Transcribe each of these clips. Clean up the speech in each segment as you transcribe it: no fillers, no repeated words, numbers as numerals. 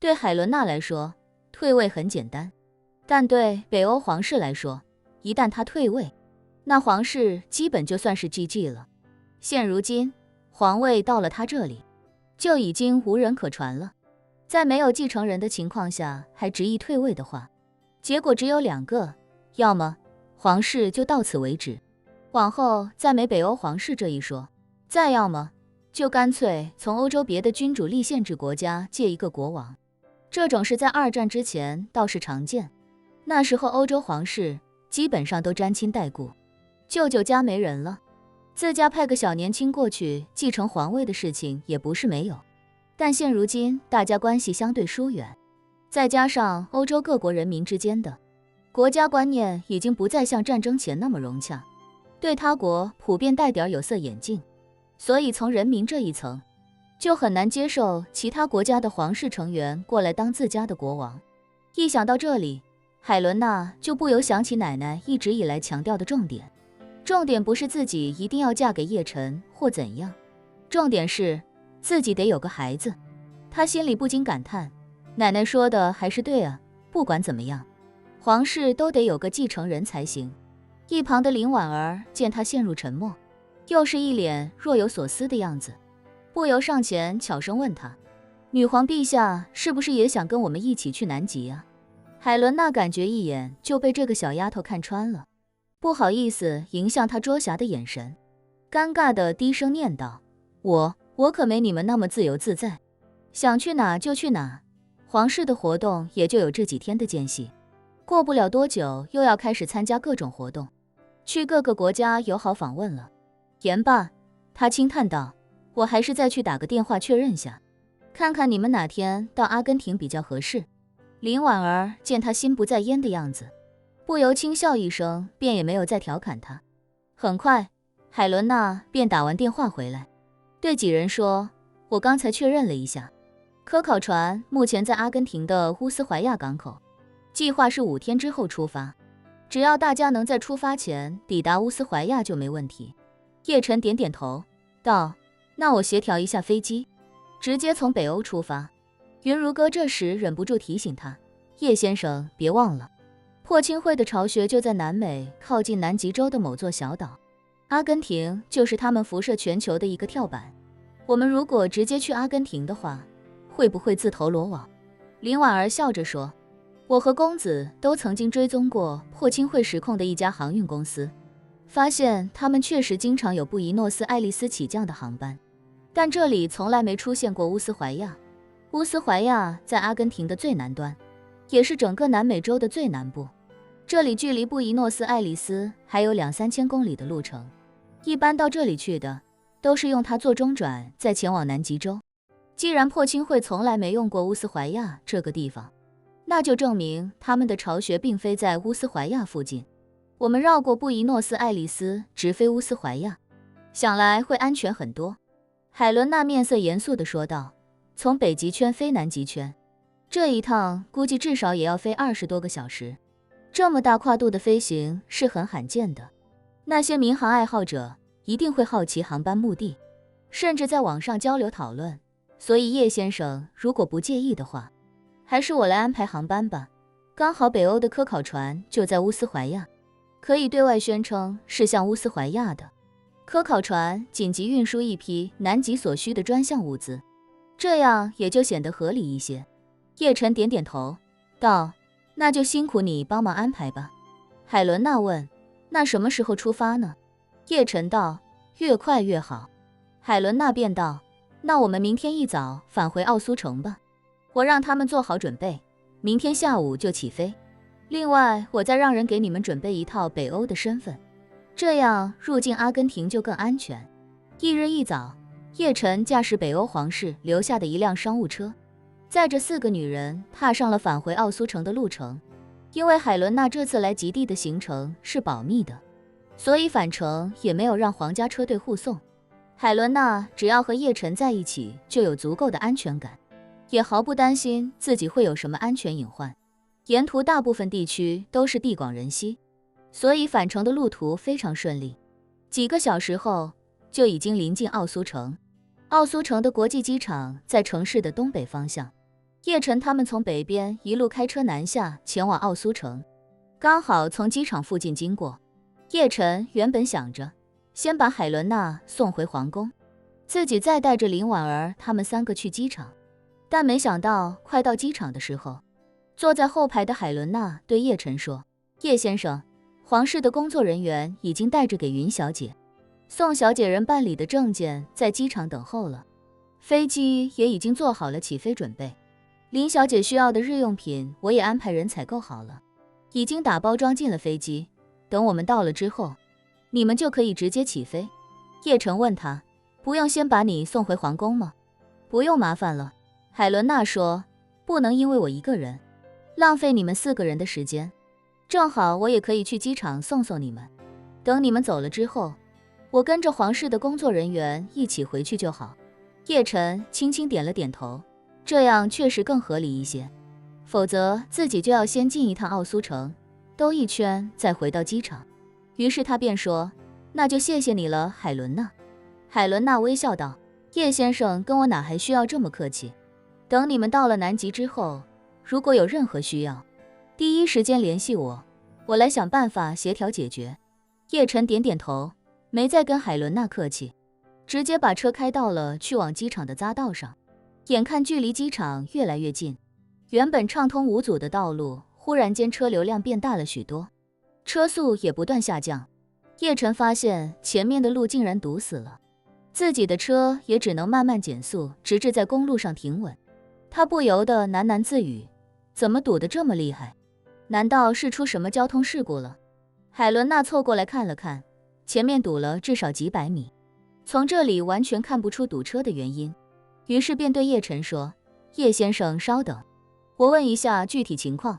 对海伦娜来说，退位很简单，但对北欧皇室来说，一旦他退位，那皇室基本就算是 GG 了。现如今，皇位到了他这里，就已经无人可传了。在没有继承人的情况下，还执意退位的话，结果只有2个，要么皇室就到此为止，往后再没北欧皇室这一说，再要么就干脆从欧洲别的君主立宪制国家借一个国王。这种事在2战之前倒是常见，那时候欧洲皇室基本上都沾亲带故，舅舅家没人了，自家派个小年轻过去继承皇位的事情也不是没有。但现如今大家关系相对疏远，再加上欧洲各国人民之间的国家观念已经不再像战争前那么融洽，对他国普遍戴点有色眼镜，所以从人民这一层就很难接受其他国家的皇室成员过来当自家的国王。一想到这里，海伦娜就不由想起奶奶一直以来强调的重点，重点不是自己一定要嫁给叶晨或怎样，重点是自己得有个孩子。她心里不禁感叹，奶奶说的还是对啊，不管怎么样，皇室都得有个继承人才行。一旁的林婉儿见她陷入沉默，又是一脸若有所思的样子，不由上前悄声问她，女皇陛下是不是也想跟我们一起去南极啊？海伦娜感觉一眼就被这个小丫头看穿了，不好意思迎向她捉狭的眼神，尴尬的低声念道，我可没你们那么自由自在，想去哪就去哪，皇室的活动也就有这几天的间隙，过不了多久又要开始参加各种活动，去各个国家友好访问了。言罢，他轻叹道，我还是再去打个电话确认下，看看你们哪天到阿根廷比较合适。林婉儿见他心不在焉的样子，不由轻笑一声，便也没有再调侃他。很快，海伦娜便打完电话回来，对几人说，我刚才确认了一下，科考船目前在阿根廷的乌斯怀亚港口，计划是5天之后出发，只要大家能在出发前抵达乌斯怀亚就没问题。叶晨点点头，道，那我协调一下飞机，直接从北欧出发。云如哥这时忍不住提醒他，叶先生别忘了，破青会的巢穴就在南美靠近南极洲的某座小岛，阿根廷就是他们辐射全球的一个跳板，我们如果直接去阿根廷的话，会不会自投罗网？林婉儿笑着说，我和公子都曾经追踪过破青会实控的一家航运公司，发现他们确实经常有布宜诺斯艾利斯起降的航班，但这里从来没出现过乌斯怀亚。乌斯怀亚在阿根廷的最南端，也是整个南美洲的最南部，这里距离布宜诺斯艾利斯还有2-3千公里的路程，一般到这里去的都是用它做中转再前往南极洲。既然破青会从来没用过乌斯怀亚这个地方，那就证明他们的巢穴并非在乌斯怀亚附近，我们绕过布宜诺斯艾利斯直飞乌斯怀亚，想来会安全很多。海伦娜面色严肃地说道，从北极圈飞南极圈，这一趟估计至少也要飞20多个小时，这么大跨度的飞行是很罕见的。那些民航爱好者一定会好奇航班目的，甚至在网上交流讨论，所以叶先生如果不介意的话，还是我来安排航班吧。刚好北欧的科考船就在乌斯怀亚，可以对外宣称是向乌斯怀亚的科考船紧急运输一批南极所需的专项物资，这样也就显得合理一些。叶晨点点头，道，那就辛苦你帮忙安排吧。海伦娜问，那什么时候出发呢？叶晨道，越快越好。海伦娜便道，那我们明天一早返回奥苏城吧，我让他们做好准备，明天下午就起飞。另外，我再让人给你们准备一套北欧的身份，这样入境阿根廷就更安全。翌日一早，叶晨驾驶北欧皇室留下的一辆商务车，载着4个女人踏上了返回奥苏城的路程。因为海伦娜这次来极地的行程是保密的，所以返程也没有让皇家车队护送。海伦娜只要和叶晨在一起就有足够的安全感，也毫不担心自己会有什么安全隐患。沿途大部分地区都是地广人稀，所以返程的路途非常顺利。几个小时后就已经临近奥苏城。奥苏城的国际机场在城市的东北方向，叶晨他们从北边一路开车南下，前往奥苏城，刚好从机场附近经过。叶晨原本想着先把海伦娜送回皇宫，自己再带着林婉儿他们3个去机场，但没想到快到机场的时候，坐在后排的海伦娜对叶晨说：“叶先生，皇室的工作人员已经带着给云小姐、宋小姐人办理的证件在机场等候了，飞机也已经做好了起飞准备。林小姐需要的日用品我也安排人采购好了，已经打包装进了飞机，等我们到了之后，你们就可以直接起飞。”叶晨问他：“不用先把你送回皇宫吗？”“不用麻烦了。”海伦娜说，“不能因为我一个人浪费你们4个人的时间，正好我也可以去机场送送你们，等你们走了之后，我跟着皇室的工作人员一起回去就好。”叶晨轻轻点了点头，这样确实更合理一些，否则自己就要先进一趟奥苏城，兜一圈再回到机场。于是他便说：“那就谢谢你了，海伦娜。”海伦娜微笑道：“叶先生跟我哪还需要这么客气，等你们到了南极之后，如果有任何需要，第一时间联系我，我来想办法协调解决。”叶晨点点头，没再跟海伦娜客气，直接把车开到了去往机场的匝道上。眼看距离机场越来越近，原本畅通无阻的道路忽然间车流量变大了许多，车速也不断下降。叶晨发现前面的路竟然堵死了，自己的车也只能慢慢减速，直至在公路上停稳。他不由得喃喃自语：怎么堵得这么厉害？难道是出什么交通事故了？海伦娜凑过来看了看，前面堵了至少几百米，从这里完全看不出堵车的原因，于是便对叶晨说：“叶先生稍等，我问一下具体情况。”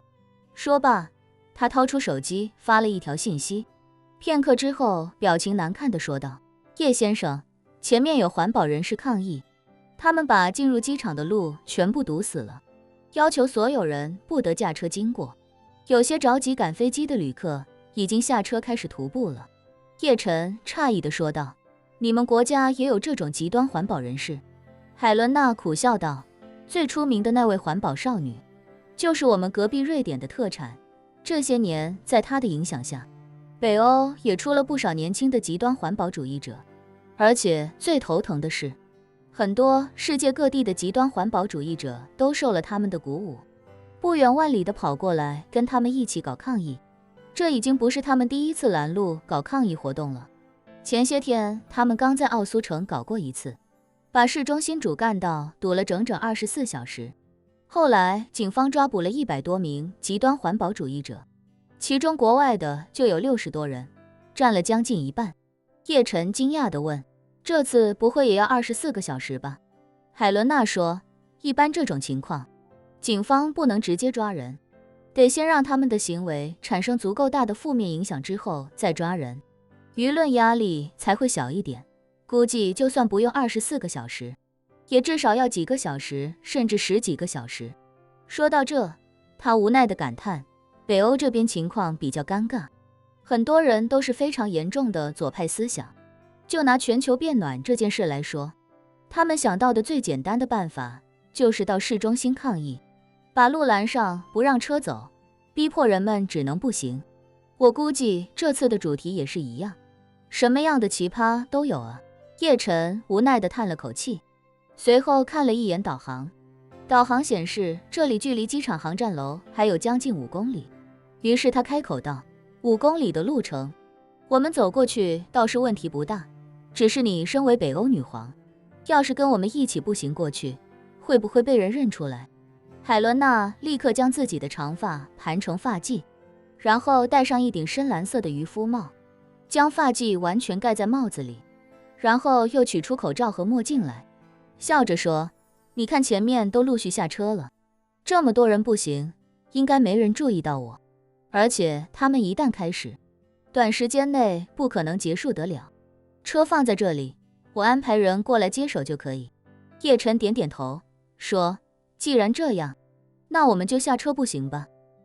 说罢，他掏出手机发了一条信息，片刻之后表情难看地说道：“叶先生，前面有环保人士抗议，他们把进入机场的路全部堵死了，要求所有人不得驾车经过，有些着急赶飞机的旅客已经下车开始徒步了。”叶晨诧异地说道：“你们国家也有这种极端环保人士？”海伦娜苦笑道：“最出名的那位环保少女，就是我们隔壁瑞典的特产。这些年，在她的影响下，北欧也出了不少年轻的极端环保主义者。而且最头疼的是，很多世界各地的极端环保主义者都受了他们的鼓舞，不远万里地跑过来跟他们一起搞抗议。这已经不是他们第一次拦路搞抗议活动了。前些天，他们刚在奥苏城搞过一次，把市中心主干道堵了整整24小时。后来警方抓捕了100多名极端环保主义者，其中国外的就有60多人，占了将近一半。叶晨惊讶地问：“这次不会也要24个小时吧？”海伦娜说：“一般这种情况，警方不能直接抓人，得先让他们的行为产生足够大的负面影响之后再抓人，舆论压力才会小一点。估计就算不用24个小时，也至少要几个小时，甚至10几个小时。”说到这，他无奈地感叹，北欧这边情况比较尴尬，很多人都是非常严重的左派思想。就拿全球变暖这件事来说，他们想到的最简单的办法就是到市中心抗议，把路拦上不让车走，逼迫人们只能步行。我估计这次的主题也是一样，什么样的奇葩都有啊。叶晨无奈地叹了口气，随后看了一眼导航，导航显示这里距离机场航站楼还有将近5公里。于是他开口道：“5公里的路程，我们走过去倒是问题不大，只是你身为北欧女皇，要是跟我们一起步行过去，会不会被人认出来？”海伦娜立刻将自己的长发盘成发髻，然后戴上一顶深蓝色的渔夫帽，将发髻完全盖在帽子里，然后又取出口罩和墨镜来，笑着说：“你看前面都陆续下车了，这么多人步行，应该没人注意到我，而且他们一旦开始，短时间内不可能结束得了。车放在这里，我安排人过来接手就可以。”叶晨点点头，说：“既然这样，那我们就下车步行吧。”